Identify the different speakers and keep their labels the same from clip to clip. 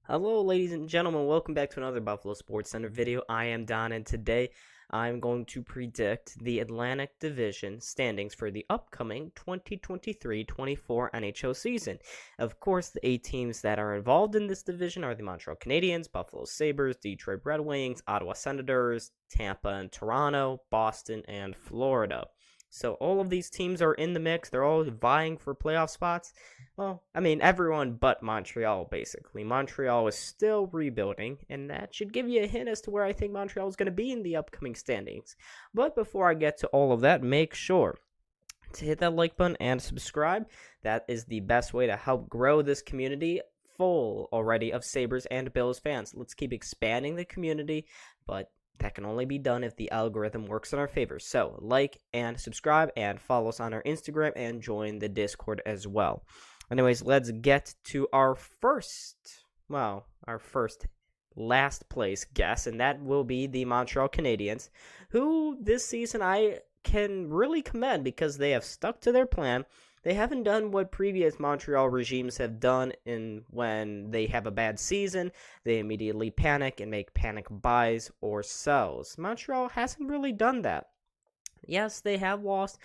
Speaker 1: Hello, ladies and gentlemen. Welcome back to another Buffalo Sports Center video. I am Don, and today I'm going to predict the Atlantic Division standings for the upcoming 2023-24 NHL season. Of course, the 8 teams that are involved in this division are the Montreal Canadiens, Buffalo Sabres, Detroit Red Wings, Ottawa Senators, Tampa and Toronto, Boston, and Florida. So all of these teams are in the mix. They're all vying for playoff spots. Well, I mean, everyone but Montreal, basically. Montreal is still rebuilding, and that should give you a hint as to where I think Montreal is going to be in the upcoming standings. But before I get to all of that, make sure to hit that like button and subscribe. That is the best way to help grow this community full already of Sabres and Bills fans. Let's keep expanding the community, but that can only be done if the algorithm works in our favor. So, like and subscribe and follow us on our Instagram and join the Discord as well. Anyways, let's get to our first last place guess, and that will be the Montreal Canadiens, who this season I can really commend because they have stuck to their plan. They haven't done what previous Montreal regimes have done when they have a bad season. They immediately panic and make panic buys or sells. Montreal hasn't really done that. Yes, they have lost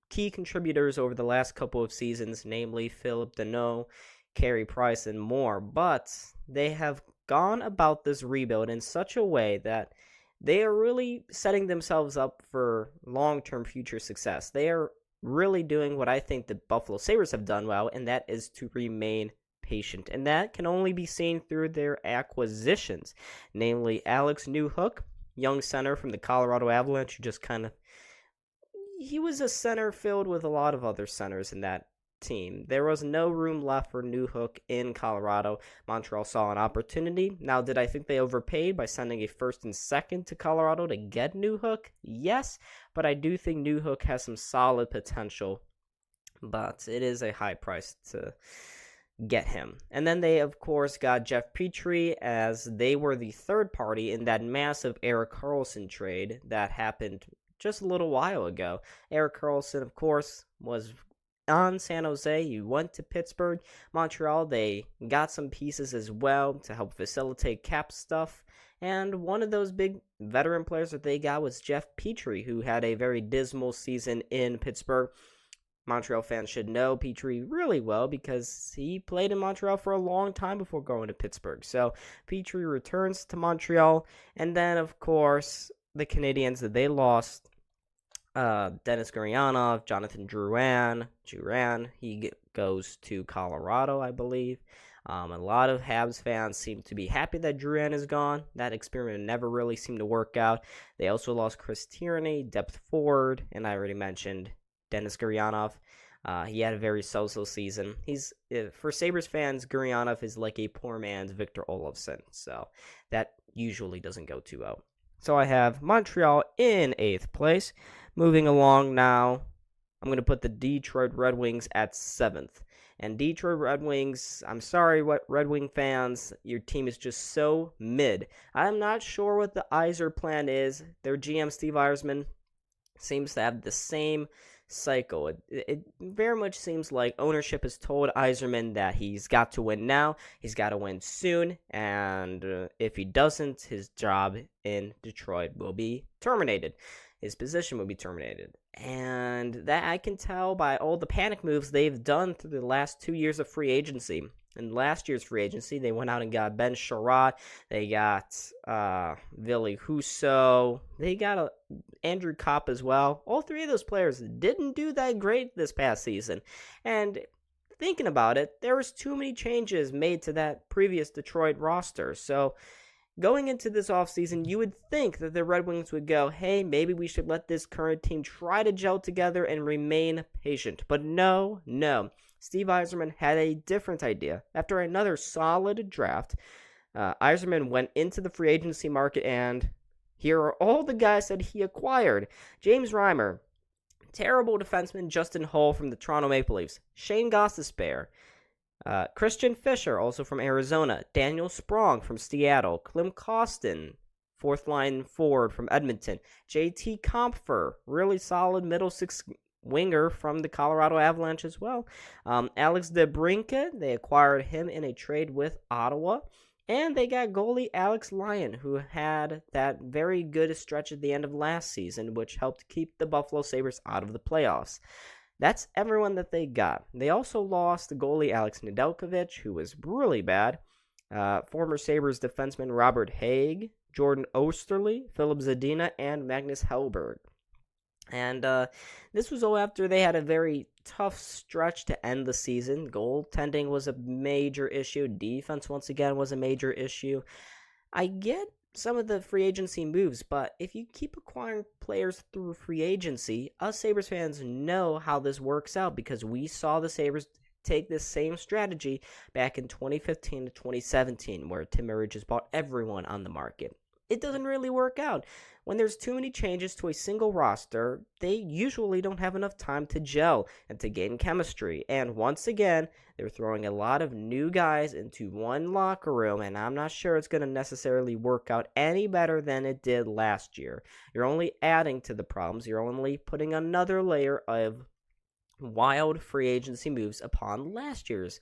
Speaker 1: key contributors over the last couple of seasons, namely Philip Deneau, Carey Price, and more, but they have gone about this rebuild in such a way that they are really setting themselves up for long-term future success. They are really doing what I think the Buffalo Sabres have done well, and that is to remain patient. And that can only be seen through their acquisitions, namely Alex NEWHOOK, young center from the Colorado Avalanche, who just he was a center filled with a lot of other centers in that team. There was no room left for NEWHOOK in Colorado. Montreal saw an opportunity. Now, did I think they overpaid by sending a first and second to Colorado to get NEWHOOK? Yes, but I do think NEWHOOK has some solid potential, but it is a high price to get him. And then they, of course, got Jeff Petry, as they were the third party in that massive Erik Karlsson trade that happened just a little while ago. Erik Karlsson, of course, was on San Jose. He went to Pittsburgh. Montreal, they got some pieces as well to help facilitate cap stuff. And one of those big veteran players that they got was Jeff Petry, who had a very dismal season in Pittsburgh. Montreal fans should know Petry really well because he played in Montreal for a long time before going to Pittsburgh. So Petry returns to Montreal. And then, of course, the Canadiens, that they lost Denis Gurianov, Jonathan Drouin, he goes to Colorado, I believe. A lot of Habs fans seem to be happy that Drouin is gone. That experiment never really seemed to work out. They also lost Chris Tierney, depth forward, and I already mentioned Denis Gurianov. He had a very so-so season. For Sabres fans, Gurianov is like a poor man's Victor Olofsson, so that usually doesn't go too well. So I have Montreal in 8th place. Moving along now, I'm going to put the Detroit Red Wings at 7th. And Detroit Red Wings, I'm sorry, what Red Wing fans, your team is just so mid. I'm not sure what the Yzer plan is. Their GM, Steve Yzerman, seems to have the same cycle. It very much seems like ownership has told Yzerman that he's got to win now, he's got to win soon, and if he doesn't, his job in Detroit will be terminated. His position will be terminated. And that I can tell by all the panic moves they've done through the last 2 years of free agency. In last year's free agency, they went out and got Ben Sherratt. They got Ville Husso. They got Andrew Kopp as well. All 3 of those players didn't do that great this past season. And thinking about it, there was too many changes made to that previous Detroit roster. So going into this offseason, you would think that the Red Wings would go, hey, maybe we should let this current team try to gel together and remain patient. But no. Steve Yzerman had a different idea. After another solid draft, Yzerman went into the free agency market, and here are all the guys that he acquired. James Reimer, terrible defenseman Justin Hull from the Toronto Maple Leafs, Shane Gostisbehere, Christian Fischer, also from Arizona, Daniel Sprong from Seattle, Klim Kostin, fourth line forward from Edmonton, JT COMPHER, really solid middle six winger from the Colorado Avalanche as well. Alex DeBrincat, they acquired him in a trade with Ottawa. And they got goalie Alex Lyon, who had that very good stretch at the end of last season, which helped keep the Buffalo Sabres out of the playoffs. That's everyone that they got. They also lost the goalie Alex Nedeljkovic, who was really bad. Former Sabres defenseman Robert Haig, Jordan Osterley, Philip Zadina, and Magnus Hellberg. And this was all after they had a very tough stretch to end the season. Goaltending was a major issue. Defense, once again, was a major issue. I get some of the free agency moves, but if you keep acquiring players through free agency, us Sabres fans know how this works out because we saw the Sabres take this same strategy back in 2015 to 2017, where Tim Murray just bought everyone on the market. It doesn't really work out. When there's too many changes to a single roster, they usually don't have enough time to gel and to gain chemistry. And once again, they're throwing a lot of new guys into one locker room, and I'm not sure it's going to necessarily work out any better than it did last year. You're only adding to the problems. You're only putting another layer of wild free agency moves upon last year's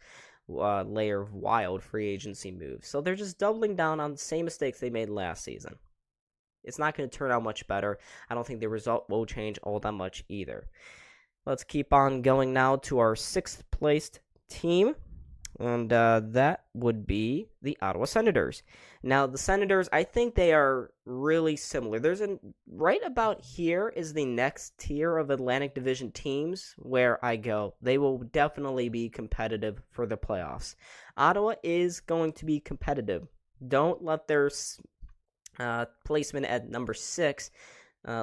Speaker 1: layer of wild free agency moves. So they're just doubling down on the same mistakes they made last season. It's not going to turn out much better. I don't think the result will change all that much either. Let's keep on going now to our 6th placed team, and that would be the Ottawa Senators. Now, the Senators, I think they are really similar. Right about here is the next tier of Atlantic Division teams where I go. They will definitely be competitive for the playoffs. Ottawa is going to be competitive. Don't let their placement at number 6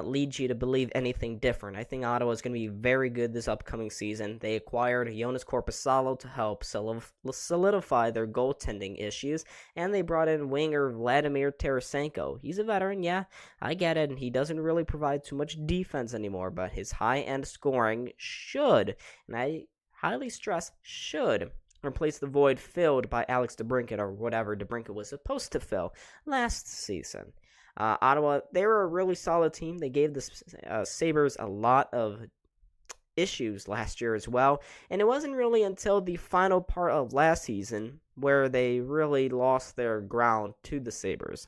Speaker 1: leads you to believe anything different. I think Ottawa is going to be very good this upcoming season. They acquired Joonas Korpisalo to help solidify their goaltending issues, and they brought in winger Vladimir Tarasenko. He's a veteran, yeah, I get it, and he doesn't really provide too much defense anymore, but his high-end scoring should, and I highly stress should, replace the void filled by Alex DeBrincat, or whatever DeBrincat was supposed to fill last season. Ottawa, they were a really solid team. They gave the Sabres a lot of issues last year as well, and it wasn't really until the final part of last season where they really lost their ground to the Sabres.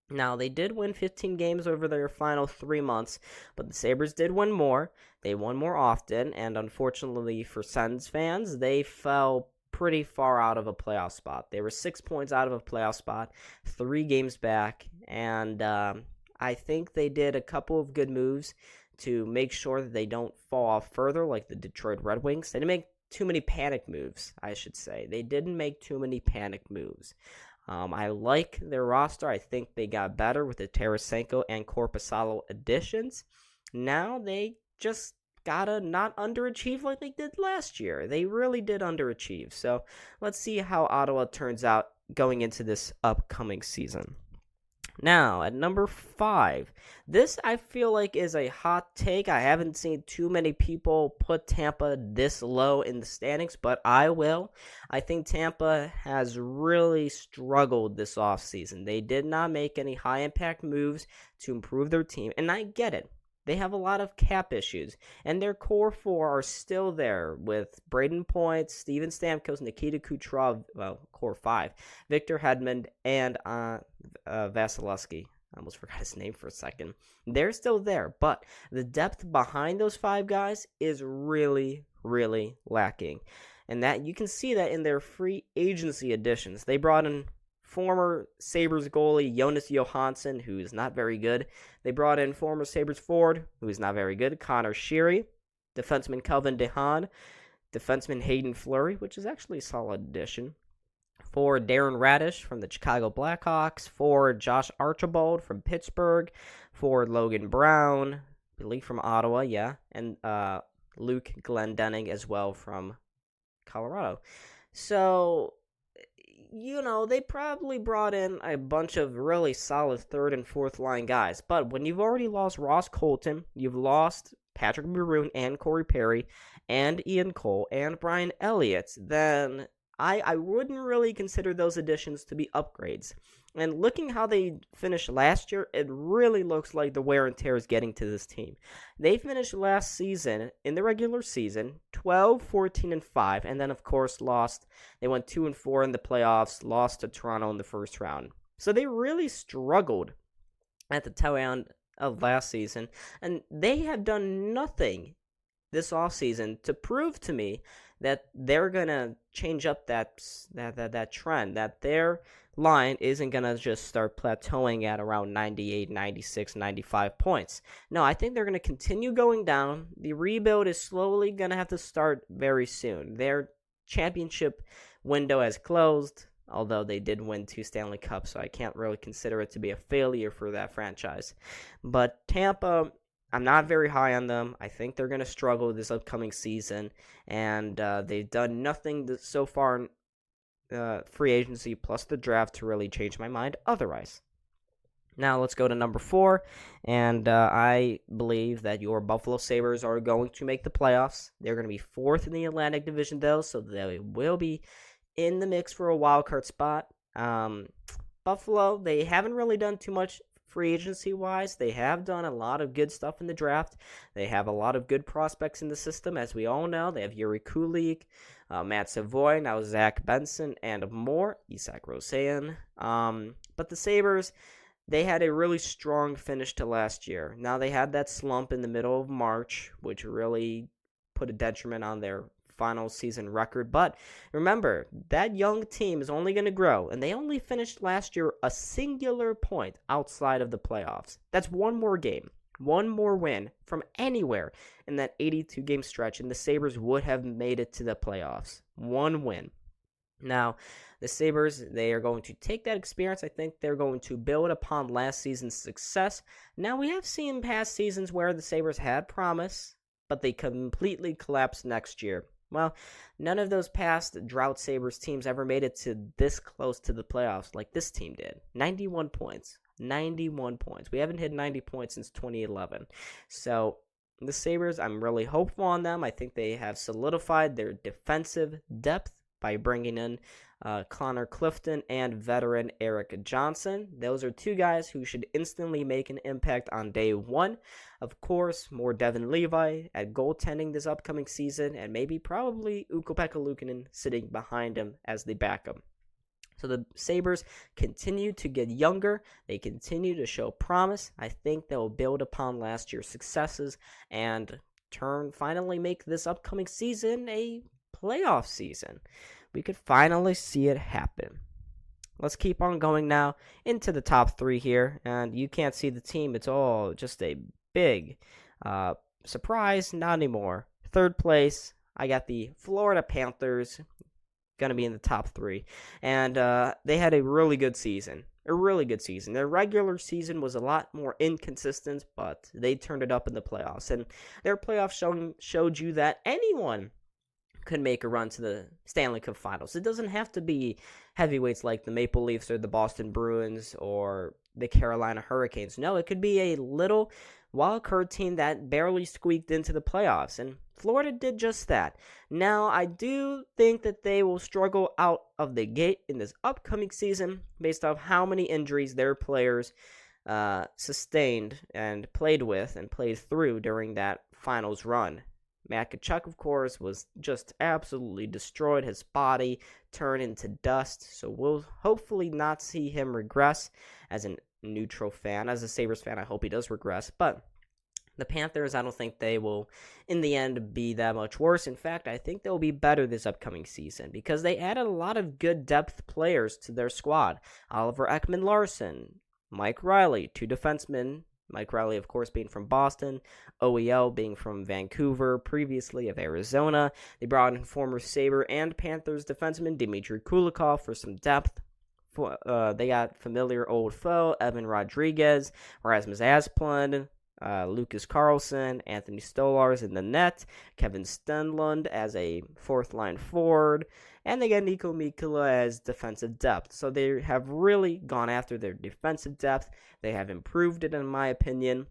Speaker 1: Now, they did win 15 games over their final 3 months, but the Sabres did win more. They won more often, and unfortunately for Sens fans, they fell pretty far out of a playoff spot. They were 6 points out of a playoff spot, 3 games back, and I think they did a couple of good moves to make sure that they don't fall off further, like the Detroit Red Wings. They didn't make too many panic moves, I should say. They didn't make too many panic moves. I like their roster. I think they got better with the Tarasenko and Korpisalo additions. Now they just gotta not underachieve like they did last year. They really did underachieve. So let's see how Ottawa turns out going into this upcoming season. Now, at number 5, this I feel like is a hot take. I haven't seen too many people put Tampa this low in the standings, but I will. I think Tampa has really struggled this offseason. They did not make any high-impact moves to improve their team, and I get it. They have a lot of cap issues, and their core 4 are still there with Braden Point, Steven Stamkos, Nikita Kucherov, core 5, Victor Hedman, and Vasilevsky. I almost forgot his name for a second. They're still there, but the depth behind those 5 guys is really, really lacking. And that you can see that in their free agency additions. They brought in former Sabres goalie Jonas Johansson, who is not very good. They brought in former Sabres forward, who is not very good, Connor SHEARY, defenseman Kelvin DeHaan, defenseman Hayden Fleury, which is actually a solid addition, for Darren Radish from the Chicago Blackhawks, for Josh Archibald from Pittsburgh, for Logan Brown, I believe from Ottawa, yeah, and Luke Glendening as well from Colorado. So, you know, they probably brought in a bunch of really solid 3rd and 4th line guys. But when you've already lost Ross Colton, you've lost Patrick Maroon and Corey Perry and Ian Cole and Brian Elliott, then I wouldn't really consider those additions to be upgrades. And looking how they finished last year, it really looks like the wear and tear is getting to this team. They finished last season, in the regular season, 12, 14, and 5, and then, of course, lost. They went 2 and 4 in the playoffs, lost to Toronto in the first round. So they really struggled at the tail end of last season, and they have done nothing this offseason to prove to me that they're going to change up that trend, that their line isn't going to just start plateauing at around 98, 96, 95 points. No, I think they're going to continue going down. The rebuild is slowly going to have to start very soon. Their championship window has closed, although they did win 2 Stanley Cups, so I can't really consider it to be a failure for that franchise. But Tampa, I'm not very high on them. I think they're going to struggle this upcoming season, and they've done nothing so far in free agency plus the draft to really change my mind otherwise. Now let's go to number 4, and I believe that your Buffalo Sabres are going to make the playoffs. They're going to be 4th in the Atlantic Division, though, so they will be in the mix for a wild card spot. Buffalo, they haven't really done too much free agency wise. They have done a lot of good stuff in the draft. They have a lot of good prospects in the system, as we all know. They have ERIK, Matt Savoy, now Zach Benson, and more, Isak Rosen. But the Sabres, they had a really strong finish to last year. Now they had that slump in the middle of March, which really put a detriment on their final season record. But remember, that young team is only going to grow, and they only finished last year a singular point outside of the playoffs. That's one more game, one more win from anywhere in that 82-game stretch, and the Sabres would have made it to the playoffs. One win. Now, the Sabres, they are going to take that experience. I think they're going to build upon last season's success. Now, we have seen past seasons where the Sabres had promise, but they completely collapsed next year. Well, none of those past Drought Sabres teams ever made it to this close to the playoffs like this team did. 91 points. 91 points. We haven't hit 90 points since 2011. So, the Sabres, I'm really hopeful on them. I think they have solidified their defensive depth by bringing in Connor Clifton and veteran Erik Johnson. Those are 2 guys who should instantly make an impact on day 1. Of course, more Devin Levi at goaltending this upcoming season, and maybe probably Ukko-Pekka Luukkonen sitting behind him as the backup. So the Sabres continue to get younger. They continue to show promise. I think they'll build upon last year's successes and finally make this upcoming season a playoff season. We could finally see it happen. Let's keep on going now into the top 3 here, and you can't see the team. It's all just a big surprise. Not anymore. 3rd place, I got the Florida Panthers, going to be in the top 3, and they had a really good season. Their regular season was a lot more inconsistent, but they turned it up in the playoffs, and their playoffs showed you that anyone could make a run to the Stanley Cup Finals. It doesn't have to be heavyweights like the Maple Leafs or the Boston Bruins or the Carolina Hurricanes. No, it could be a little wildcard team that barely squeaked into the playoffs, and Florida did just that. Now, I do think that they will struggle out of the gate in this upcoming season based off how many injuries their players sustained and played with and played through during that finals run. Matt Tkachuk, of course, was just absolutely destroyed. His body turned into dust. So we'll hopefully not see him regress as a neutral fan. As a Sabres fan, I hope he does regress. But the Panthers, I don't think they will, in the end, be that much worse. In fact, I think they'll be better this upcoming season because they added a lot of good depth players to their squad. Oliver Ekman-Larsson, Mike Riley, 2 defensemen. Mike Riley, of course, being from Boston, OEL being from Vancouver, previously of Arizona. They brought in former Sabre and Panthers defenseman Dmitry Kulikov for some depth. They got familiar old foe, Evan Rodriguez, Rasmus Asplund, Lucas Carlson, Anthony Stolarz in the net, Kevin Stenlund as a 4th-line forward, and they got Nico Mikkola as defensive depth. So they have really gone after their defensive depth. They have improved it, in my opinion.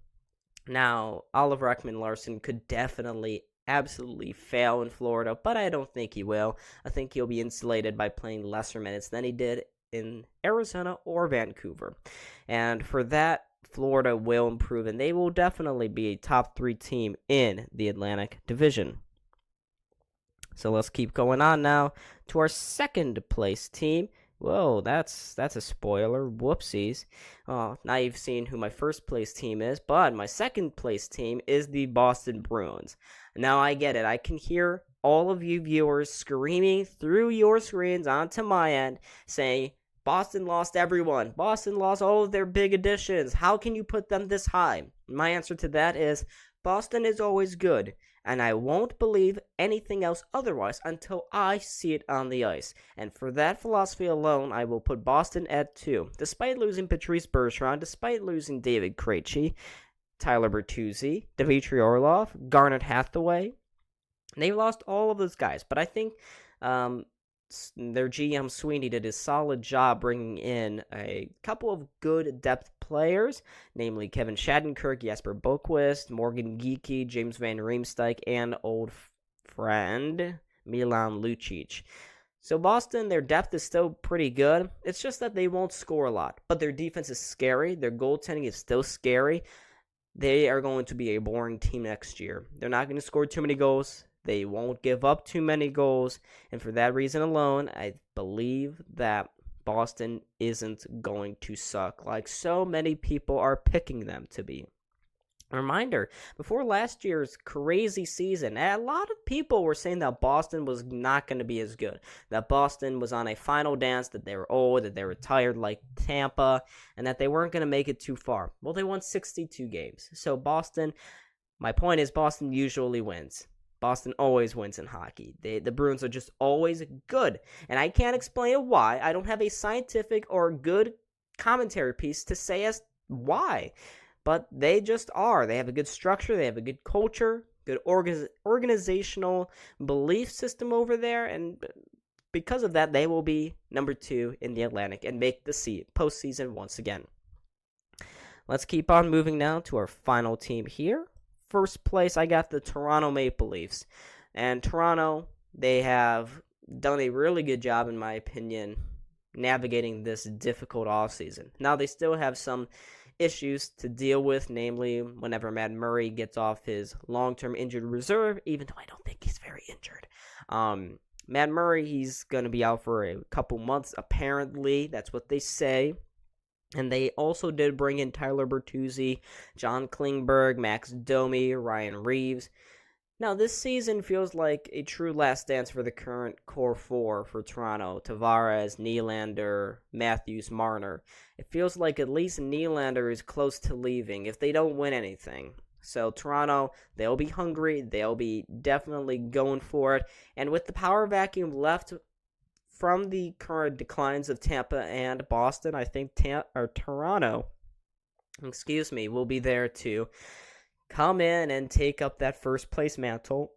Speaker 1: Now, Oliver Ekman-Larsson could definitely, absolutely fail in Florida, but I don't think he will. I think he'll be insulated by playing lesser minutes than he did in Arizona or Vancouver. And for that, Florida will improve, and they will definitely be a top 3 team in the Atlantic Division. So let's keep going on now to our second place team. Whoa, that's a spoiler. Whoopsies. Now you've seen who my first place team is, but my second place team is the Boston Bruins. Now I get it. I can hear all of you viewers screaming through your screens onto my end saying, Boston lost everyone. Boston lost all of their big additions. How can you put them this high? My answer to that is Boston is always good, and I won't believe anything else otherwise until I see it on the ice. And for that philosophy alone, I will put Boston at 2. Despite losing Patrice Bergeron, despite losing David Krejci, Tyler Bertuzzi, Dmitry Orlov, Garnet Hathaway, they lost all of those guys. But I think their GM Sweeney did a solid job bringing in a couple of good depth players, namely Kevin Shattenkirk, Jesper Boquist, Morgan Geekie, James Van Riemsdyk, and old friend Milan Lucic. So Boston, their depth is still pretty good. It's just that they won't score a lot, but their defense is scary. Their goaltending is still scary. They are going to be a boring team next year. They're not going to score too many goals. They won't give up too many goals, and for that reason alone, I believe that Boston isn't going to suck like so many people are picking them to be. Reminder, before last year's crazy season, a lot of people were saying that Boston was not going to be as good, that Boston was on a final dance, that they were old, that they were tired like Tampa, and that they weren't going to make it too far. Well, they won 62 games. So Boston, my point is Boston usually wins. Boston always wins in hockey. The Bruins are just always good. And I can't explain why. I don't have a scientific or good commentary piece to say as why. But they just are. They have a good structure. They have a good culture, good organizational belief system over there. And because of that, they will be number 2 in the Atlantic and make the postseason once again. Let's keep on moving now to our final team here. First place, I got the Toronto Maple Leafs. And Toronto, they have done a really good job, in my opinion, navigating this difficult offseason. Now, they still have some issues to deal with, namely whenever Matt Murray gets off his long-term injured reserve, even though I don't think he's very injured. Matt Murray, he's going to be out for a couple months, apparently. That's what they say. And they also did bring in Tyler Bertuzzi, John Klingberg, Max Domi, Ryan Reeves. Now, this season feels like a true last dance for the current core 4 for Toronto. Tavares, Nylander, Matthews, Marner. It feels like at least Nylander is close to leaving if they don't win anything. So Toronto, they'll be hungry. They'll be definitely going for it. And with the power vacuum left from the current declines of Tampa and Boston, I think Toronto, will be there to come in and take up that first place mantle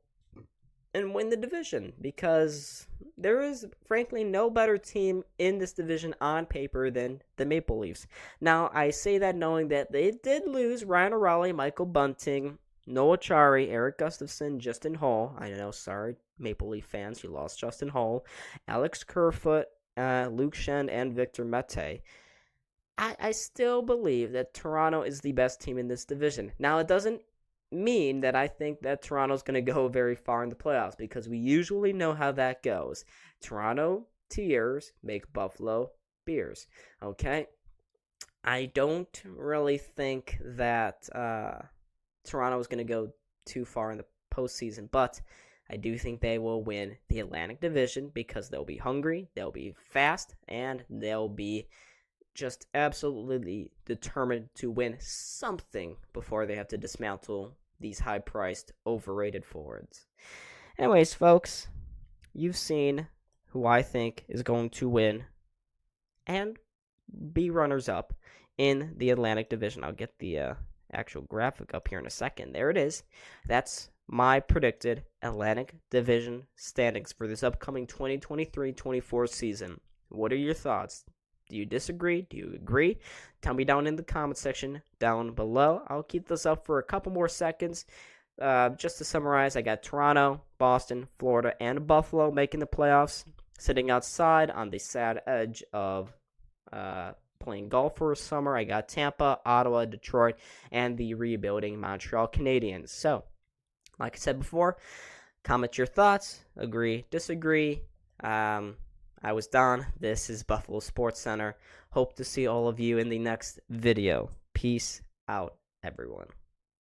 Speaker 1: and win the division, because there is frankly no better team in this division on paper than the Maple Leafs. Now, I say that knowing that they did lose Ryan O'Reilly, Michael Bunting, Noah Chari, Erik Gustafsson, Justin Hall. I know, sorry, Maple Leaf fans, you lost Justin Hall, Alex Kerfoot, Luke Shen, and Victor Mete. I still believe that Toronto is the best team in this division. Now, it doesn't mean that I think that Toronto's going to go very far in the playoffs, because we usually know how that goes. Toronto tears make Buffalo beers. Okay? I don't really think that Toronto is going to go too far in the postseason, but I do think they will win the Atlantic Division because they'll be hungry, they'll be fast, and they'll be just absolutely determined to win something before they have to dismantle these high-priced, overrated forwards. Anyways, folks, you've seen who I think is going to win and be runners-up in the Atlantic Division. I'll get the actual graphic up here in a second. There it is. That's my predicted Atlantic Division standings for this upcoming 2023-24 season. What are your thoughts? Do you disagree? Do you agree? Tell me down in the comment section down below. I'll keep this up for a couple more seconds. Just to summarize, I got Toronto, Boston, Florida, and Buffalo making the playoffs, sitting outside on the sad edge of playing golf for a summer. I got Tampa, Ottawa, Detroit, and the rebuilding Montreal Canadiens. So, like I said before, comment your thoughts, agree, disagree. I was Don. This is Buffalo Sports Center. Hope to see all of you in the next video. Peace out, everyone.